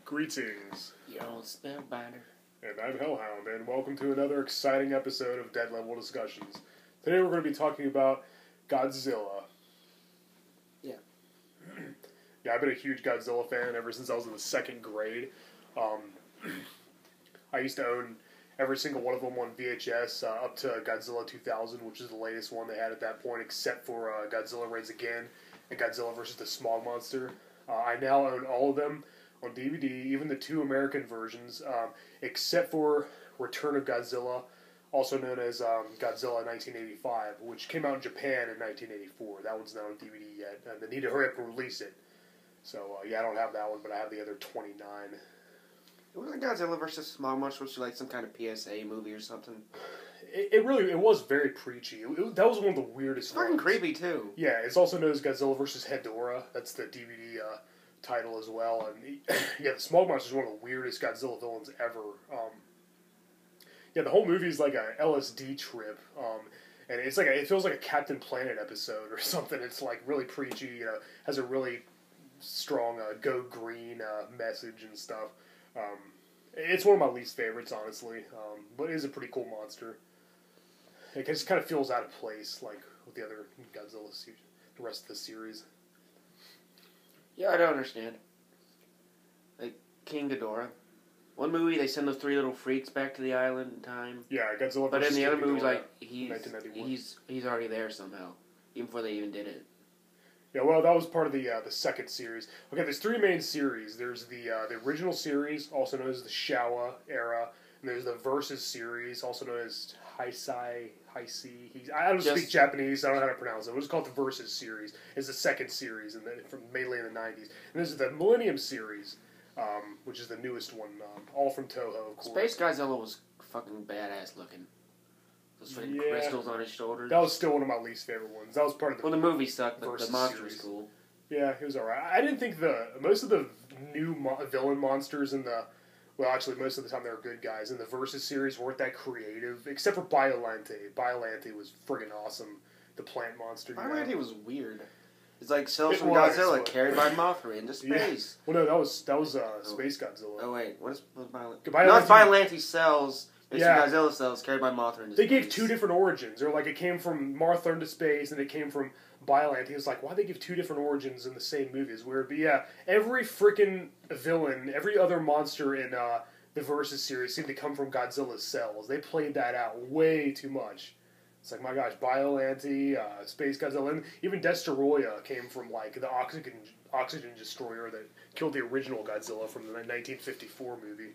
Greetings. Your old Spellbinder. And I'm Hellhound, and welcome to another exciting episode of Dead Level Discussions. Today we're going to be talking about Godzilla. Yeah. Yeah, I've been a huge Godzilla fan ever since I was in the second grade. I used to own every single one of them on VHS up to Godzilla 2000, which is the latest one they had at that point, except for Godzilla Reigns Again and Godzilla vs. the Smog Monster. I now own all of them on DVD, even the two American versions, except for Return of Godzilla, also known as Godzilla 1985, which came out in Japan in 1984. That one's not on DVD yet, and they need to hurry up and release it. So, yeah, I don't have that one, but I have the other 29. It wasn't Godzilla vs. Smog Monster, which was like some kind of PSA movie or something. It was very preachy. That was one of the weirdest It's fucking creepy, too. Yeah, it's also known as Godzilla vs. Hedorah. That's the DVD title as well. And yeah, the Smog Monster is one of the weirdest Godzilla villains ever. Yeah, the whole movie is like a LSD trip, and it's like it feels like a Captain Planet episode or something. It's like really preachy, has a really strong go green message and stuff. It's one of my least favorites, honestly, but it is a pretty cool monster. It just kind of feels out of place, like with the other Godzilla, the rest of the series. Yeah, I don't understand. Like, King Ghidorah. One movie, they send those three little freaks back to the island in time. Yeah, Godzilla. But in the other movies, like, he's already there somehow, even before they even did it. Yeah, well, that was part of the second series. Okay, there's three main series. There's the original series, also known as the Showa era, and there's the Versus series, also known as Heisei. I don't speak Japanese, so I don't know how to pronounce it. It was called the Versus series. It's the second series, mainly in the 90s. And this is the Millennium series, which is the newest one, all from Toho, of course. Space Godzilla was fucking badass looking. Those crystals on his shoulders. That was still one of my least favorite ones. That was part of the... Well, the movie sucked, but the monster was cool. Yeah, it was alright. I didn't think most of the new villain monsters in the... Well, actually, most of the time they were good guys. In the Versus series weren't that creative, except for Biolante. Biolante was friggin' awesome. The plant monster. Biolante was weird. It's like cells from Godzilla carried by Mothra into space. Yeah. Well, no, that was Space Godzilla. Oh wait, what is Biolante? Biolante? No, it's Biolante cells. Godzilla cells carried by Mothra into space. They gave two different origins. Or like it came from Mothra into space, and it came from Biolante. He was like, why'd they give two different origins in the same movie? It's weird. But yeah, every freaking villain, every other monster in the Versus series seemed to come from Godzilla's cells. They played that out way too much. It's like, my gosh, Biolante, Space Godzilla, and even Destoroyah came from like the oxygen destroyer that killed the original Godzilla from the 1954 movie.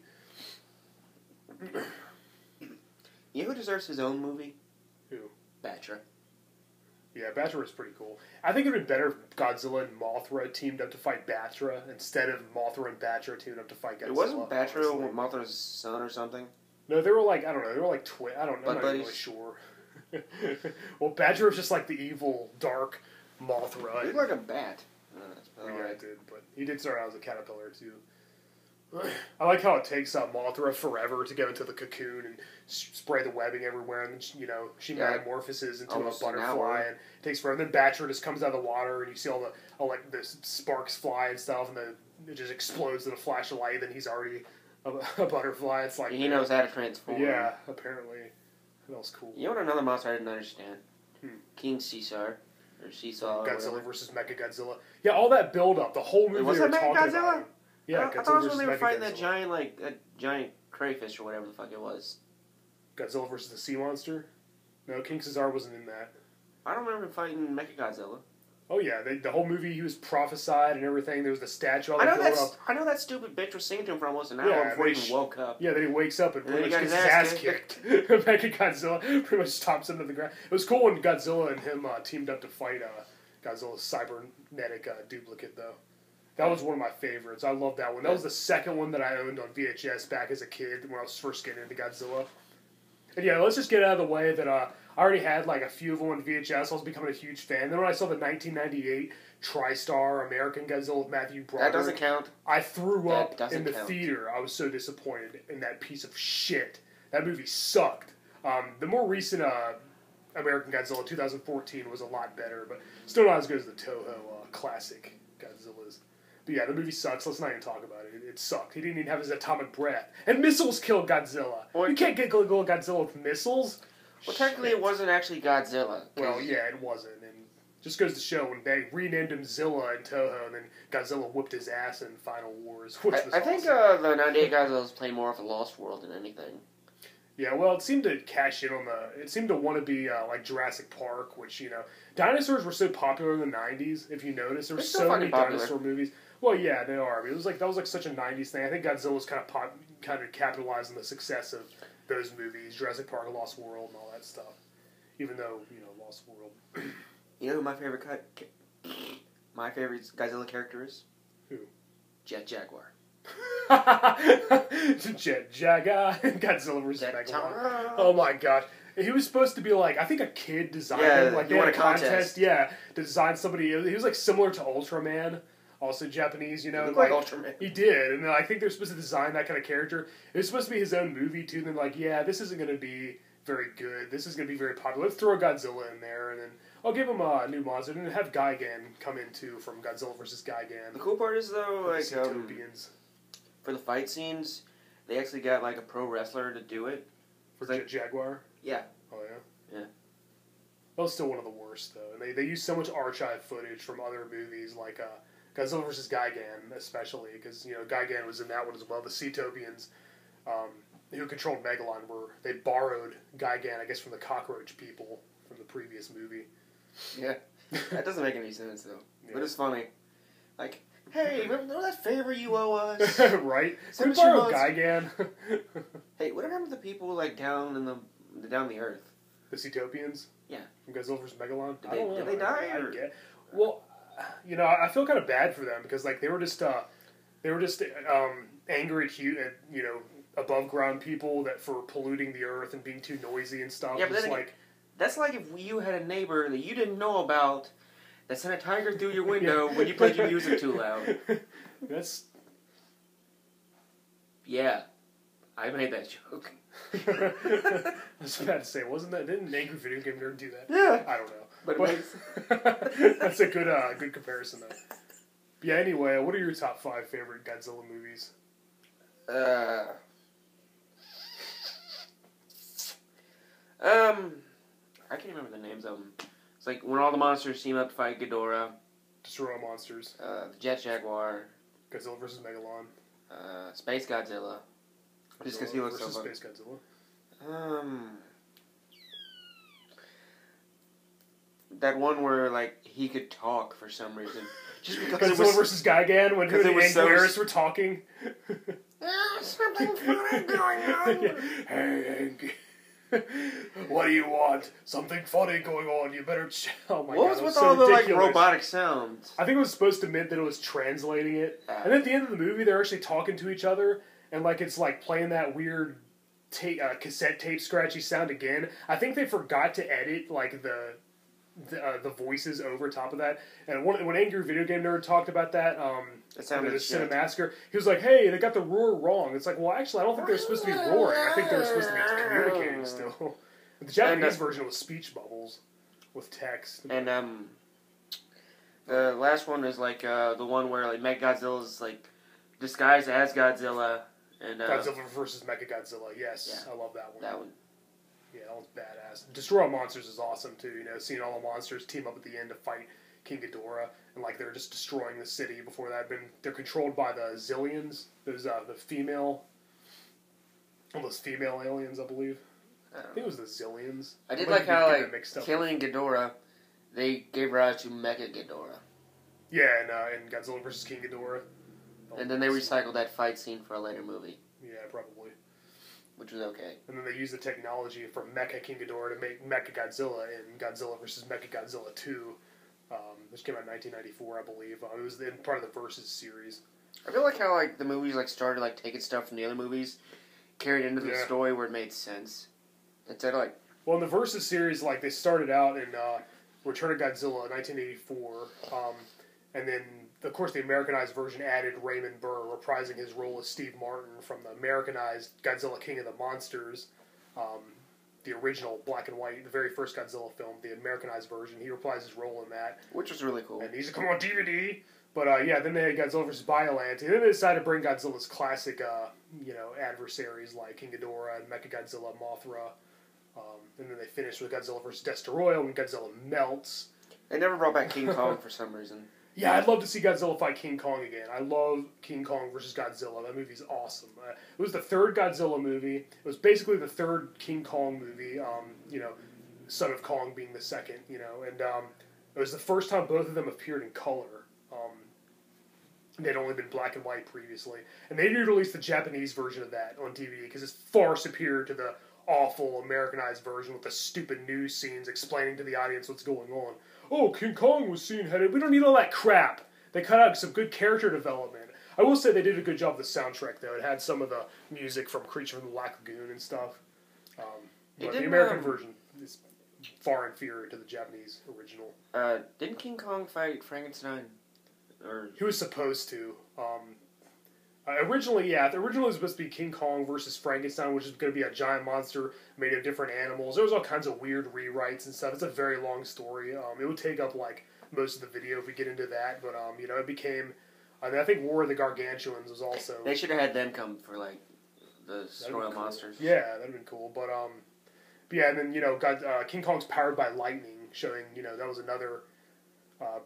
You know who deserves his own movie? Who? Batra. Yeah, Batra was pretty cool. I think it would have been better if Godzilla and Mothra teamed up to fight Batra instead of Mothra and Batra teamed up to fight Godzilla. It wasn't Batra Mothra's son or something? No, they were like, I don't know, they were like twin. I'm not really sure. Well, Batra was just like the evil, dark Mothra. He looked like a bat. Yeah, it did, but he did start out as a caterpillar too. I like how it takes Mothra forever to get into the cocoon and spray the webbing everywhere, and then she metamorphoses into a butterfly, and it takes forever. And then Batra just comes out of the water, and you see all the sparks fly and stuff, and then it just explodes in a flash of light. Then he's already a butterfly. It's like he knows how to transform. Yeah, apparently. That was cool. You know what another monster I didn't understand? King Caesar. Or Seesaw. Godzilla versus Mechagodzilla. Yeah, all that build up, the whole movie. Was that Mechagodzilla? Yeah, I thought it was when they were fighting that giant crayfish or whatever the fuck it was. Godzilla versus the sea monster? No, King Caesar wasn't in that. I don't remember him fighting Mechagodzilla. Oh yeah, the whole movie he was prophesied and everything. There was the statue. I know that stupid bitch was singing to him for almost an hour before he even woke up. Yeah, then he wakes up and pretty much gets his ass kicked. Mechagodzilla pretty much stomps him to the ground. It was cool when Godzilla and him teamed up to fight Godzilla's cybernetic duplicate, though. That was one of my favorites. I love that one. That was the second one that I owned on VHS back as a kid when I was first getting into Godzilla. And yeah, let's just get out of the way that I already had like a few of them on VHS. I was becoming a huge fan. Then when I saw the 1998 TriStar American Godzilla with Matthew Broderick, that doesn't count. I threw up in the theater. I was so disappointed in that piece of shit. That movie sucked. The more recent American Godzilla 2014 was a lot better, but still not as good as the Toho classic Godzillas. But yeah, the movie sucks. Let's not even talk about it. It sucked. He didn't even have his atomic breath. And missiles killed Godzilla. You can't get Godzilla with missiles. Well, technically, it wasn't actually Godzilla. Well, yeah, it wasn't. And just goes to show when they renamed him Zilla in Toho, and then Godzilla whipped his ass in Final Wars, which was I think awesome. the 98 Godzilla's playing more of the Lost World than anything. Yeah, well, it seemed to cash in on the... It seemed to want to be like Jurassic Park, which, you know... Dinosaurs were so popular in the 90s, if you notice. There were so many dinosaur movies. Well, yeah, they are. I mean, that was like such a 90s thing. I think Godzilla was kind of capitalized on the success of those movies, Jurassic Park, Lost World, and all that stuff. Even though, you know, Lost World... You know who my favorite Godzilla character is? Who? Jet Jaguar. Jet Jaguar, Godzilla vs. Megalon. Oh my gosh. He was supposed to be like, I think a kid designed him. Like, they had a contest. Yeah, to design somebody. He was like similar to Ultraman. Also Japanese, you know. He looked like Ultraman. He did. And then I think they're supposed to design that kind of character. It was supposed to be his own movie, too. And then like, yeah, this isn't going to be very good. This is going to be very popular. Let's throw Godzilla in there. And then I'll give him a new monster. And then have Gigan come in, too, from Godzilla vs. Gigan. The cool part is, though, like, Utopians. For the fight scenes, they actually got, like, a pro wrestler to do it. For Jet Jaguar? Yeah. Oh, yeah? Yeah. That was still one of the worst, though. And they used so much archive footage from other movies, like Godzilla vs. Gigan, especially, because, you know, Gigan was in that one as well. The Utopians, who controlled Megalon, they borrowed Gigan, I guess, from the cockroach people from the previous movie. Yeah. That doesn't make any sense, though. Yeah. But it's funny. Like, hey, remember that favor you owe us? Right? Can we borrow Gigan? Hey, what happened to the people, like, down the earth? The Utopians? Yeah. From Godzilla vs. Megalon? Did they die? Well, you know, I feel kind of bad for them, because, like, they were just angry at, you know, above ground people for polluting the earth and being too noisy and stuff. Yeah, but then that's like if you had a neighbor that you didn't know about that sent a tiger through your window when you played your music too loud. That's... Yeah. I made that joke. I was about to say, didn't an angry video game nerd do that? Yeah. I don't know. But that's a good comparison, though. Yeah, anyway, what are your top 5 favorite Godzilla movies? I can't remember the names of them. It's like when all the monsters team up to fight Ghidorah. Destroy All Monsters. The Jet Jaguar. Godzilla vs. Megalon. Space Godzilla. Just because he looks so fun. Space Godzilla. That one where like he could talk for some reason. Just because Godzilla vs. Gigan when the Anguirus were talking. There's something funny going on. Hey, what do you want? Something funny going on. You better... Oh my God. What was with all the like robotic sounds? I think it was supposed to mean that it was translating it. And at the end of the movie, they're actually talking to each other. And like it's like playing that weird cassette tape scratchy sound again. I think they forgot to edit like the voices over top of that. And when Angry Video Game Nerd talked about that, the Cinemassacre, he was like, "Hey, they got the roar wrong." It's like, well, actually, I don't think they're supposed to be roaring. I think they're supposed to be communicating still. The Japanese version was speech bubbles with text. And the last one is like the one where like Mechagodzilla's like disguised as Godzilla. And Godzilla vs. Mechagodzilla. Yes, yeah. I love that one. That one. Yeah, that one's badass. Destroy All Monsters is awesome too. You know, seeing all the monsters team up at the end to fight King Ghidorah, and like they're just destroying the city. Before that, they're controlled by the Zillions. Those those female aliens, I believe. I think it was the Zillions. I did like how like killing Ghidorah, they gave rise to Mecha Ghidorah. Yeah, and Godzilla vs. King Ghidorah. And then they recycled that fight scene for a later movie. Yeah, probably. Which was okay. And then they used the technology from Mecha King Ghidorah to make Mecha Godzilla in Godzilla vs. Mecha Godzilla 2, which came out in 1994, I believe. It was in part of the Versus series. I feel like how like the movies like started like taking stuff from the other movies, carried into the story where it made sense. Instead of like... Well, in the Versus series, like they started out in Return of Godzilla in 1984, and then of course, the Americanized version added Raymond Burr, reprising his role as Steve Martin from the Americanized Godzilla King of the Monsters, the original black and white, the very first Godzilla film, the Americanized version. He reprised his role in that. Which was really cool. And he's come on DVD. But yeah, then they had Godzilla vs. Biollante, and then they decided to bring Godzilla's classic, adversaries like King Ghidorah and Mechagodzilla, Mothra. And then they finished with Godzilla vs. Destoroyal when Godzilla melts. They never brought back King Kong for some reason. Yeah, I'd love to see Godzilla fight King Kong again. I love King Kong versus Godzilla. That movie's awesome. It was the third Godzilla movie. It was basically the third King Kong movie. Son of Kong being the second. And it was the first time both of them appeared in color. They'd only been black and white previously, and they did release the Japanese version of that on DVD because it's far superior to the awful Americanized version with the stupid news scenes explaining to the audience what's going on. Oh, King Kong was seen headed. We don't need all that crap. They cut out some good character development. I will say they did a good job with the soundtrack, though. It had some of the music from Creature from the Black Lagoon and stuff. But the American version is far inferior to the Japanese original. Didn't King Kong fight Frankenstein? He was supposed to. Originally it was supposed to be King Kong versus Frankenstein, which is going to be a giant monster made of different animals. There was all kinds of weird rewrites and stuff. It's a very long story. It would take up most of the video if we get into that. But it became. I think War of the Gargantuans was also. They should have had them come for the Royal Monsters. Yeah, that'd have been cool. But yeah, and then King Kong's powered by lightning, showing that was another.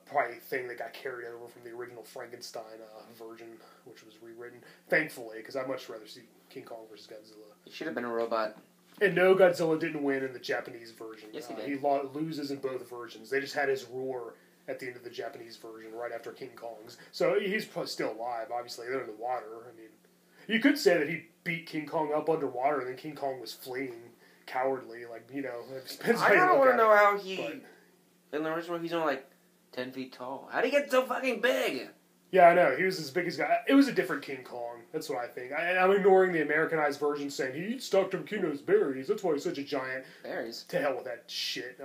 Probably thing that got carried over from the original Frankenstein version, which was rewritten. Thankfully, because I'd much rather see King Kong versus Godzilla. He should have been a robot. And no, Godzilla didn't win in the Japanese version. Yes, he did. He loses in both versions. They just had his roar at the end of the Japanese version, right after King Kong's. So he's still alive, obviously. They're in the water. I mean, you could say that he beat King Kong up underwater, and then King Kong was fleeing cowardly. It depends I kind of want to know how in the original, he's only 10 feet tall. How'd he get so fucking big? Yeah, I know. He was as big as guy. It was a different King Kong. That's what I think. I'm ignoring the Americanized version saying he eats Dr. Makino's berries. That's why he's such a giant. Berries? To hell with that shit.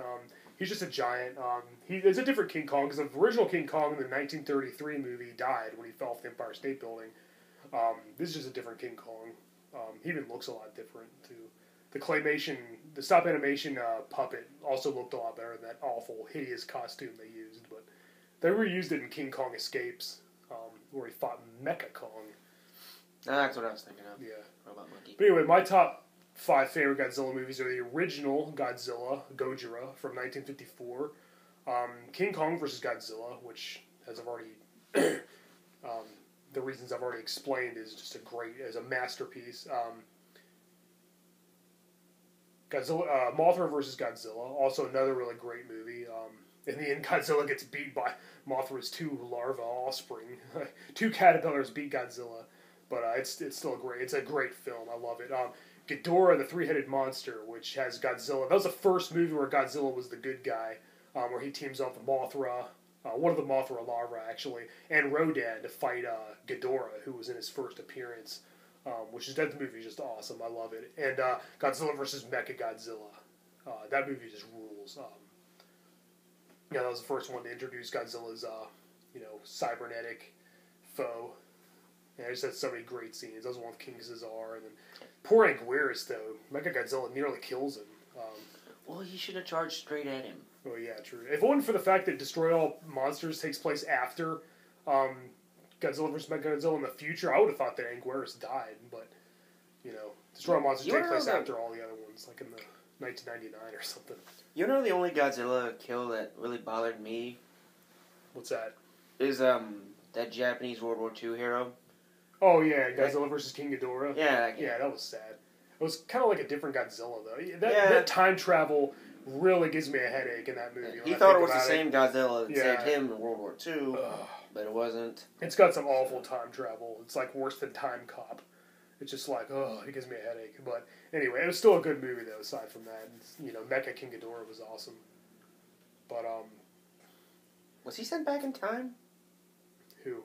He's just a giant. He's a different King Kong because the original King Kong in the 1933 movie died when he fell off the Empire State Building. This is just a different King Kong. He even looks a lot different, too. The stop animation puppet also looked a lot better than that awful, hideous costume they used. But they reused it in King Kong Escapes, where he fought Mecha Kong. That's what I was thinking of. Yeah. Robot Monkey. But anyway, my top 5 favorite Godzilla movies are the original Godzilla, Gojira, from 1954, King Kong vs. Godzilla, which, as I've already... the reasons I've already explained, is just a masterpiece. Godzilla, Mothra vs. Godzilla, also another really great movie. In the end, Godzilla gets beat by Mothra's 2 larva offspring. 2 caterpillars beat Godzilla, but it's still it's a great film. I love it. Ghidorah, the 3-headed monster, which has Godzilla. That was the first movie where Godzilla was the good guy, where he teams up with Mothra, one of the Mothra larvae actually, and Rodan to fight Ghidorah, who was in his first appearance. That movie is just awesome. I love it. And Godzilla vs. Mechagodzilla. That movie just rules. That was the first one to introduce Godzilla's, cybernetic foe. And I just had so many great scenes. That was one with King Caesar. And then poor Anguirus, though. Mechagodzilla nearly kills him. Well, he should have charged straight at him. Oh, yeah, true. If it wasn't for the fact that Destroy All Monsters takes place after... Godzilla vs. Mechagodzilla in the future, I would have thought that Anguirus died, but, Destroy All Monsters take place after all the other ones, like in the 1999 or something. You know the only Godzilla kill that really bothered me? What's that? Is, that Japanese World War II hero. Oh, yeah, Godzilla vs. King Ghidorah. Yeah, yeah, that was sad. It was kind of like a different Godzilla, though. That time travel really gives me a headache in that movie. He thought it was the same Godzilla that saved him in World War II. But it wasn't. It's got some awful time travel. It's worse than Time Cop. It's just it gives me a headache. But anyway, it was still a good movie though. Aside from that, Mecha King Ghidorah was awesome. But was he sent back in time? Who?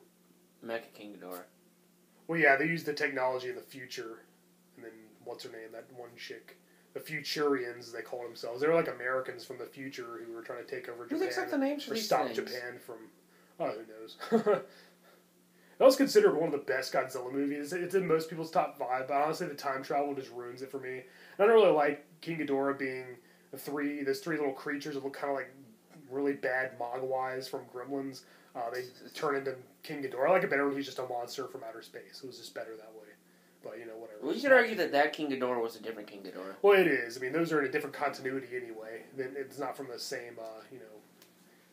Mecha King Ghidorah. Well, yeah, they used the technology in the future, and then what's her name? That one chick. The Futurians, they call themselves. They were like Americans from the future who were trying to take over Japan. Who makes up the names for these stop things? Japan from... Oh, who knows? That was considered one of the best Godzilla movies. It's in most people's top 5, but honestly, the time travel just ruins it for me. I don't really like King Ghidorah being those three little creatures that look kind of like really bad Mogwais from Gremlins. They turn into King Ghidorah. I like it better when he's just a monster from outer space. It was just better that way. But, whatever. Well, you could argue that King Ghidorah was a different King Ghidorah. Well, it is. I mean, those are in a different continuity anyway. It's not from the same,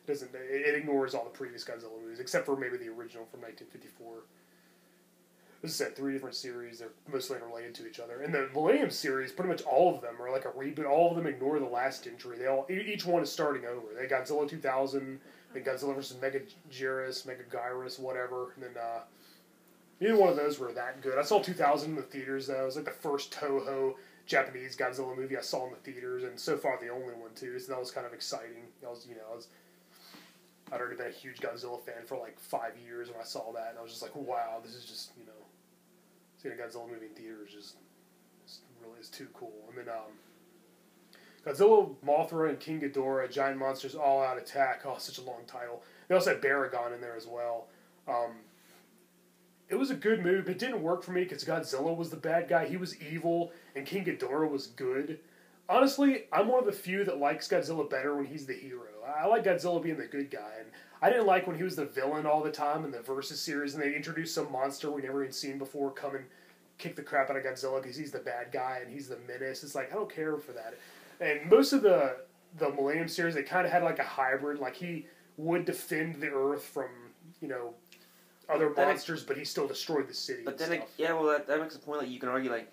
it ignores all the previous Godzilla movies, except for maybe the original from 1954. As I said, 3 different series. They're mostly unrelated to each other. And the Millennium series, pretty much all of them are like a reboot. All of them ignore the last entry. Each one is starting over. They got Godzilla 2000, then Godzilla vs. Megaguirus, whatever. And then neither one of those were that good. I saw 2000 in the theaters, though. It was like the first Toho Japanese Godzilla movie I saw in the theaters, and so far the only one, too. So that was kind of exciting. I'd already been a huge Godzilla fan for like 5 years when I saw that, and I was just like, wow, this is just, seeing a Godzilla movie in theaters is too cool. And then Godzilla, Mothra, and King Ghidorah, Giant Monsters All Out Attack. Oh, such a long title. They also had Baragon in there as well. It was a good movie, but it didn't work for me because Godzilla was the bad guy. He was evil, and King Ghidorah was good. Honestly, I'm one of the few that likes Godzilla better when he's the hero. I like Godzilla being the good guy, and I didn't like when he was the villain all the time in the Versus series, and they introduced some monster we never even seen before come and kick the crap out of Godzilla because he's the bad guy and he's the menace. It's like, I don't care for that. And most of the Millennium series, they kind of had like a hybrid. Like, he would defend the Earth from, other monsters, but he still destroyed the city. But then, that makes the point. Like, you can argue, like,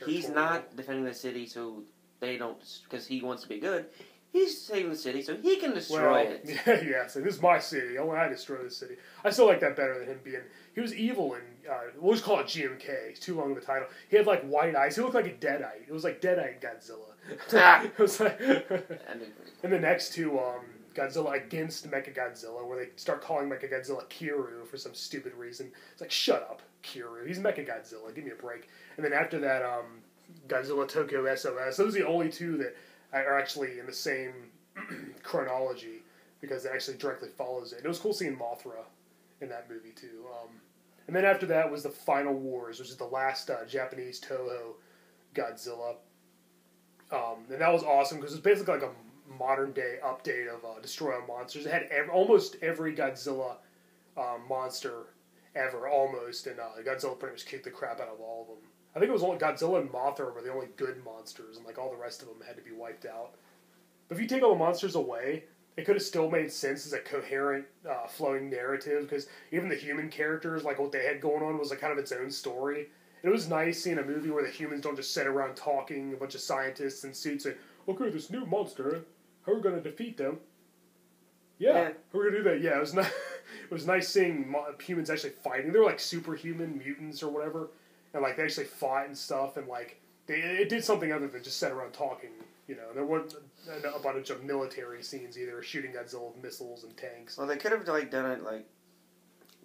he's not defending the city, so they don't, because he wants to be good. He's saving the city, so he can destroy it. Yeah, so this is my city. Only I destroy the city. I still like that better than him being... He was evil in... we'll just call it GMK. It's too long of a title. He had, like, white eyes. He looked like a Deadite. It was like Deadite Godzilla. It was like... And the next two, Godzilla against Mechagodzilla, where they start calling Mechagodzilla Kiryu for some stupid reason. It's like, shut up, Kiryu. He's Mechagodzilla. Give me a break. And then after that, Godzilla Tokyo SOS. Those are the only two that... are actually in the same chronology because it actually directly follows it. And it was cool seeing Mothra in that movie too. And then after that was the Final Wars, which is the last Japanese Toho Godzilla. And that was awesome because it was basically like a modern day update of Destroy All Monsters. It had almost every Godzilla monster ever, almost, and Godzilla pretty much kicked the crap out of all of them. I think it was only Godzilla and Mothra were the only good monsters, and like all the rest of them had to be wiped out. But if you take all the monsters away, it could have still made sense as a coherent, flowing narrative, because even the human characters, like what they had going on, was like kind of its own story. And it was nice seeing a movie where the humans don't just sit around talking, a bunch of scientists in suits saying, okay, this new monster, how are we going to defeat them? Yeah, how are we going to do that? Yeah, it was nice seeing humans actually fighting. They were like superhuman mutants or whatever. And, like, they actually fought and stuff, and, like, it did something other than just sit around talking, There wasn't a bunch of military scenes either, shooting Godzilla with missiles and tanks. Well, they could have, like, done it, like,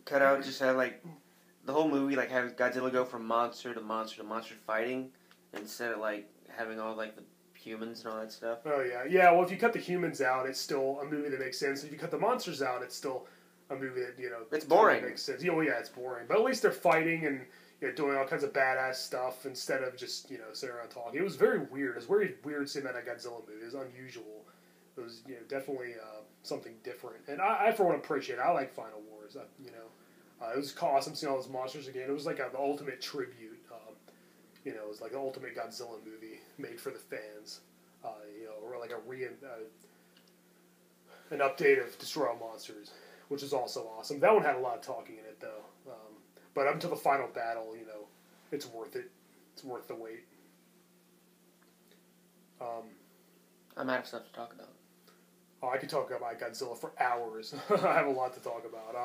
cut out, just had, like, the whole movie, like, have Godzilla go from monster to monster to monster fighting, instead of, like, having all, like, the humans and all that stuff. Oh, yeah. Yeah, well, if you cut the humans out, it's still a movie that makes sense. If you cut the monsters out, it's still a movie that, It's boring. Makes sense. Yeah, well, yeah, it's boring. But at least they're fighting and... doing all kinds of badass stuff instead of just, sitting around talking. It was very weird. It was very weird seeing that in a Godzilla movie. It was unusual. It was, definitely something different. And I for one, appreciate it. I like Final Wars. It was awesome seeing all those monsters again. It was like the ultimate tribute. It was like the ultimate Godzilla movie made for the fans. Or like an update of Destroy All Monsters, which is also awesome. That one had a lot of talking in it, though. But up until the final battle, it's worth it. It's worth the wait. I'm out of stuff to talk about. Oh, I could talk about Godzilla for hours. I have a lot to talk about.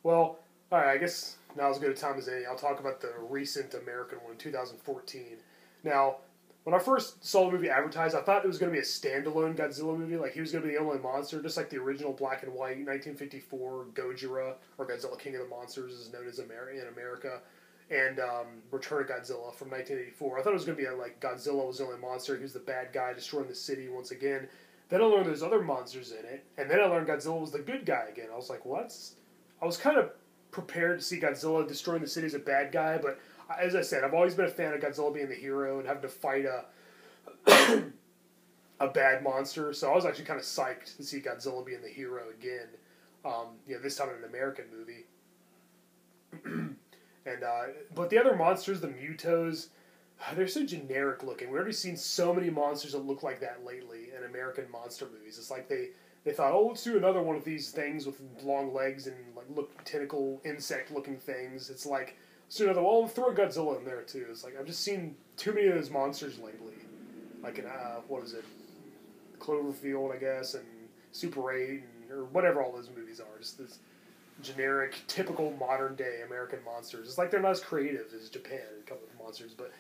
Well, alright, I guess now's as good a time as any. I'll talk about the recent American one, 2014. Now, when I first saw the movie advertised, I thought it was going to be a standalone Godzilla movie. Like, he was going to be the only monster, just like the original black and white 1954 Gojira, or Godzilla King of the Monsters, is known as in America, and Return of Godzilla from 1984. I thought it was going to be like Godzilla was the only monster. He was the bad guy destroying the city once again. Then I learned there's other monsters in it, and then I learned Godzilla was the good guy again. I was like, what? I was kind of prepared to see Godzilla destroying the city as a bad guy, but as I said, I've always been a fan of Godzilla being the hero and having to fight a bad monster. So I was actually kind of psyched to see Godzilla being the hero again. This time in an American movie. But the other monsters, the Mutos, they're so generic looking. We've already seen so many monsters that look like that lately in American monster movies. It's like they thought, oh, let's do another one of these things with long legs and like tentacle insect looking things. It's like, let's do another one. Oh, throw Godzilla in there too. It's like I've just seen too many of those monsters lately. Like in what is it, Cloverfield, I guess, and Super 8, or whatever all those movies are. Just this generic, typical modern day American monsters. It's like they're not as creative as Japan in coming with monsters, but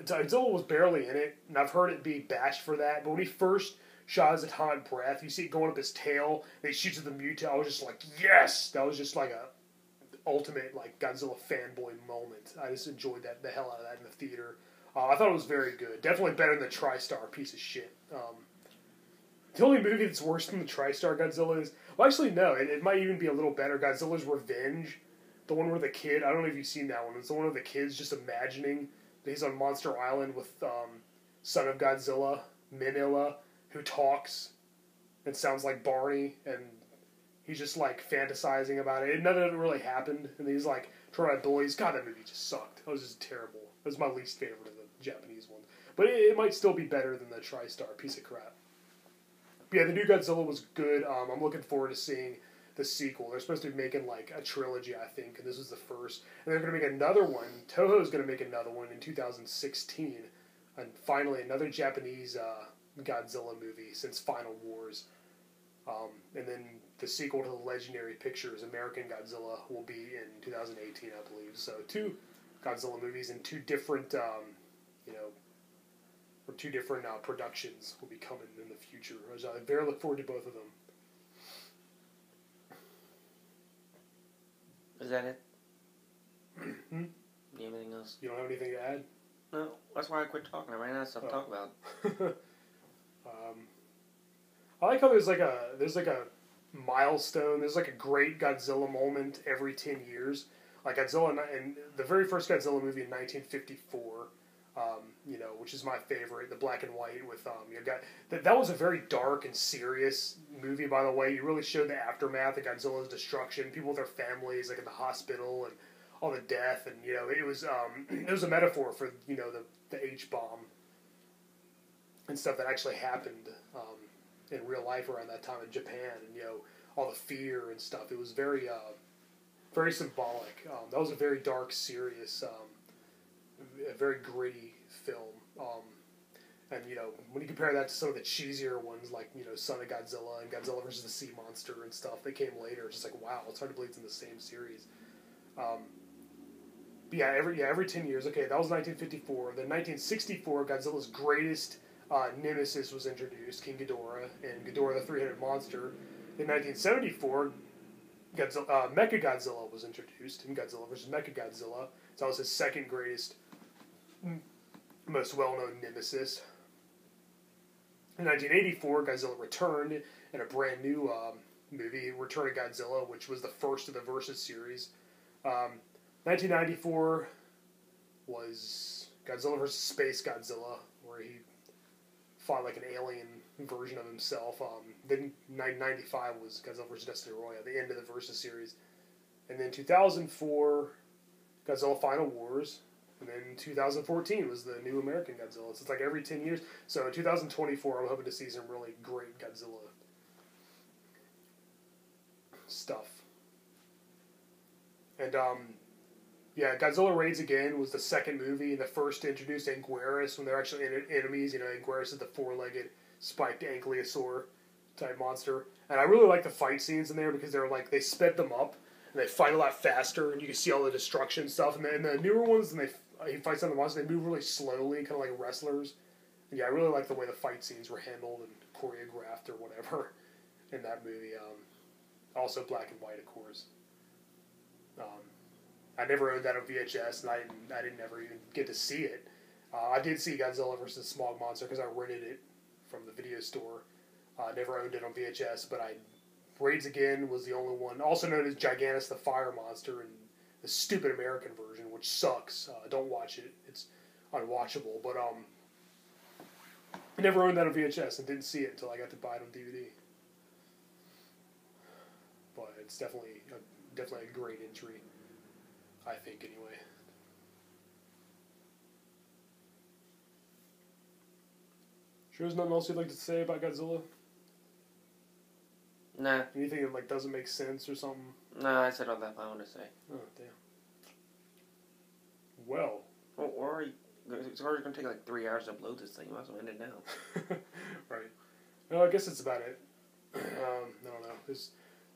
Godzilla was barely in it, and I've heard it be bashed for that. But when he first shot his atomic breath, you see it going up his tail, and he shoots at the Muto. I was just like, yes! That was just like a ultimate like Godzilla fanboy moment. I just enjoyed the hell out of that in the theater. I thought it was very good. Definitely better than the TriStar piece of shit. The only movie that's worse than the TriStar Godzilla is... Well, actually, no. It might even be a little better. Godzilla's Revenge. The one where the kid... I don't know if you've seen that one. It's the one of the kids just imagining that he's on Monster Island with son of Godzilla, Minilla, who talks and sounds like Barney, and he's just, like, fantasizing about it. None of it really happened. And he's, like, trying to bullies. God, that movie just sucked. That was just terrible. It was my least favorite of the Japanese ones. But it might still be better than the TriStar piece of crap. But yeah, the new Godzilla was good. I'm looking forward to seeing the sequel. They're supposed to be making like a trilogy, I think, and this was the first. And they're going to make another one. Toho's going to make another one in 2016. And finally, another Japanese Godzilla movie since Final Wars. And then the sequel to the Legendary Pictures, American Godzilla, will be in 2018, I believe. So 2 Godzilla movies and 2 different, or 2 different productions will be coming in the future. I very look forward to both of them. Is that it? You have anything else? You don't have anything to add? No, that's why I quit talking. I ran out of stuff to talk about. I like how there's like a milestone. There's like a great Godzilla moment every 10 years. Like Godzilla in the very first Godzilla movie in 1954, which is my favorite, the black and white with that was a very dark and serious movie, by the way. You really showed the aftermath of Godzilla's destruction, people with their families like in the hospital and all the death, and it was a metaphor for the H-bomb and stuff that actually happened in real life around that time in Japan, and all the fear and stuff. It was very very symbolic. That was a very dark, serious, a very gritty film. And when you compare that to some of the cheesier ones like Son of Godzilla and Godzilla vs. the Sea Monster and stuff that came later, it's just like, wow, it's hard to believe it's in the same series. But every 10 years. Okay, that was 1954. Then 1964, Godzilla's greatest nemesis was introduced, King Ghidorah, and Ghidorah the Three-Headed Monster. In 1974, Mechagodzilla was introduced in Godzilla vs. Mechagodzilla. So that was his second greatest, most well-known nemesis. In 1984, Godzilla returned in a brand new movie, Return of Godzilla, which was the first of the Versus series. 1994 was Godzilla vs. Space Godzilla, where he fought like an alien version of himself. Then 1995 was Godzilla vs. Destiny Roy, at the end of the Versus series. And then 2004, Godzilla Final Wars. And then 2014 was the new American Godzilla. So it's like every 10 years. So in 2024, I'm hoping to see some really great Godzilla stuff. And, Godzilla Raids Again was the second movie, and the first to introduce Anguirus when they're actually enemies. Anguirus is the 4-legged, spiked ankylosaur type monster. And I really like the fight scenes in there because they sped them up, and they fight a lot faster, and you can see all the destruction stuff. And the newer ones, and he fights on the monsters, they move really slowly, kind of like wrestlers. And I really like the way the fight scenes were handled and choreographed or whatever in that movie. Also black and white, of course. I never owned that on VHS, and I didn't ever even get to see it. I did see Godzilla vs. Smog Monster because I rented it from the video store. Never owned it on VHS, but Raids Again was the only one, also known as Gigantus the Fire Monster in the stupid American version, which sucks. Don't watch it. It's unwatchable. But I never owned that on VHS and didn't see it until I got to buy it on DVD. But it's definitely a great entry, I think, anyway. Sure, there's nothing else you'd like to say about Godzilla? Nah. Anything that like doesn't make sense or something? Nah, I said all that I want to say. Oh, damn. Well. Or it's already going to take like 3 hours to upload this thing. You might as well end it now. Right. No, I guess that's about it. I don't know.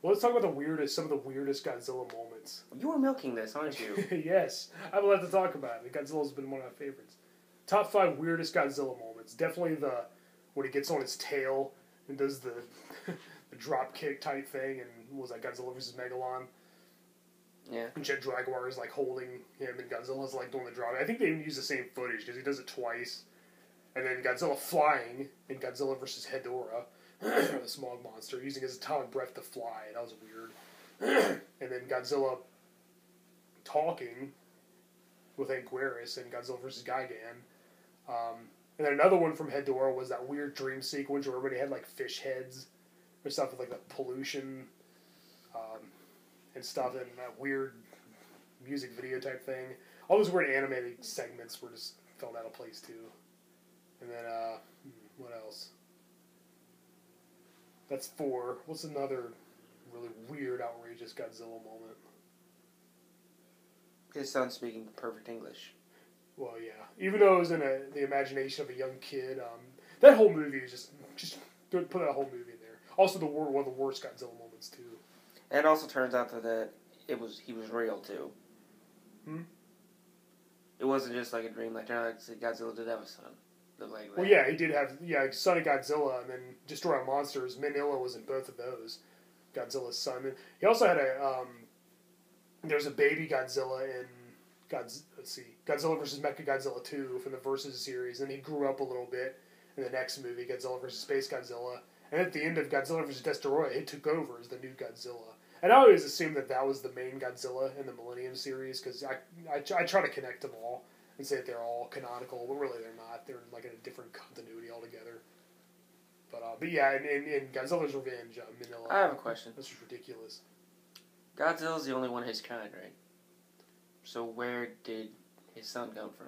Well, let's talk about some of the weirdest Godzilla moments. You were milking this, aren't you? Yes. I have a lot to talk about. Godzilla's been one of my favorites. Top 5 weirdest Godzilla moments. Definitely when he gets on his tail and does the the drop kick type thing, and what was that, Godzilla vs. Megalon? Yeah. And Jet Jaguar is like holding him, and Godzilla's like doing the drop. I think they even use the same footage because he does it twice. And then Godzilla flying in Godzilla vs. Hedorah, the smog monster, using his atomic breath to fly. That was weird. And then Godzilla talking with Anguirus in Godzilla vs. Gigan. And then another one from Hedorah was that weird dream sequence where everybody had like fish heads or stuff with like the pollution and stuff, and that weird music video type thing. All those weird animated segments were just fell out of place too. And then what else? That's 4. What's another really weird, outrageous Godzilla moment? His son speaking perfect English. Well, yeah. Even though it was in the imagination of a young kid, that whole movie is just put that whole movie in there. Also, one of the worst Godzilla moments too. And it also turns out that he was real too. Hmm? It wasn't just like a dream. Like Godzilla did have a son. Like well, yeah, he did have Son of Godzilla, and then Destroy All Monsters. Minilla was in both of those. Godzilla's son. And he also had there's a baby Godzilla in Godzilla vs. Mechagodzilla 2 from the Versus series, and he grew up a little bit in the next movie, Godzilla vs. Space Godzilla. And at the end of Godzilla vs. Destoroyah, he took over as the new Godzilla. And I always assumed that was the main Godzilla in the Millennium series, because I try to connect them all and say that they're all canonical, but really they're not. They're like in a different continuity altogether. But yeah, in Godzilla's Revenge, Minilla. I have a question. This is ridiculous. Godzilla's the only one of his kind, right? So where did his son come from?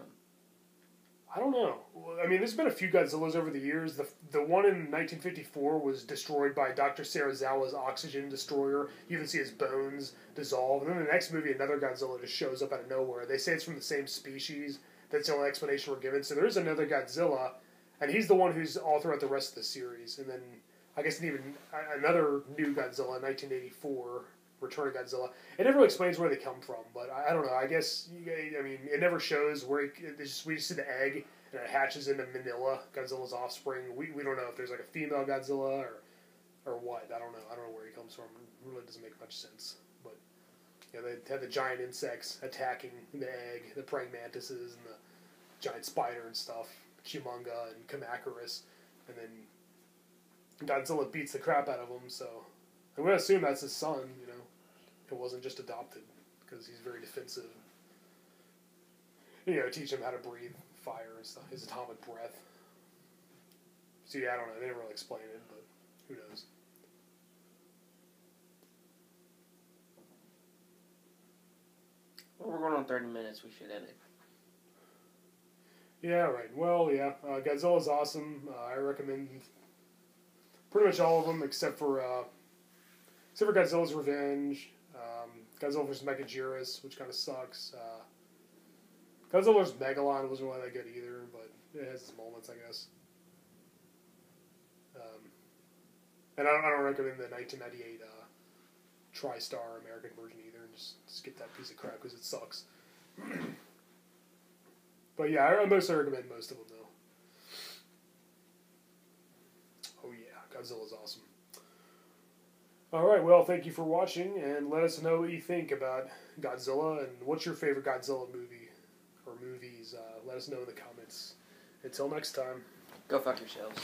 I don't know. I mean, there's been a few Godzillas over the years. The one in 1954 was destroyed by Dr. Serizawa's oxygen destroyer. You even see his bones dissolve. And then the next movie, another Godzilla just shows up out of nowhere. They say it's from the same species. That's the only explanation we're given. So there is another Godzilla, and he's the one who's all throughout the rest of the series. And then I guess even another new Godzilla in 1984, Return of Godzilla. It never really explains where they come from, but I don't know. I guess, I mean, it never shows where we just see the egg, and it hatches into Minilla, Godzilla's offspring. We don't know if there's like a female Godzilla or what. I don't know. I don't know where he comes from. It really doesn't make much sense. But they had the giant insects attacking the egg, the praying mantises, and the giant spider and stuff, Chimunga and Kamacuras, and then Godzilla beats the crap out of him. So I'm gonna assume that's his son. It wasn't just adopted, because he's very defensive. Teach him how to breathe fire and stuff, his atomic breath. So yeah, I don't know, they didn't really explain it, but who knows. Well, we're going on 30 minutes, we should end it. Yeah, right. Well, yeah, Godzilla's awesome. I recommend pretty much all of them, except for Godzilla's Revenge, Godzilla vs. Mechagodzilla, which kind of sucks. Godzilla vs. Megalon wasn't really that good either, but it has its moments, I guess. And I don't recommend the 1998 TriStar American version either, and just skip that piece of crap because it sucks. But yeah, I mostly recommend most of them, though. Oh yeah, Godzilla's awesome. Alright, well, thank you for watching, and let us know what you think about Godzilla, and what's your favorite Godzilla movie, or movies. Let us know in the comments. Until next time. Go fuck yourselves.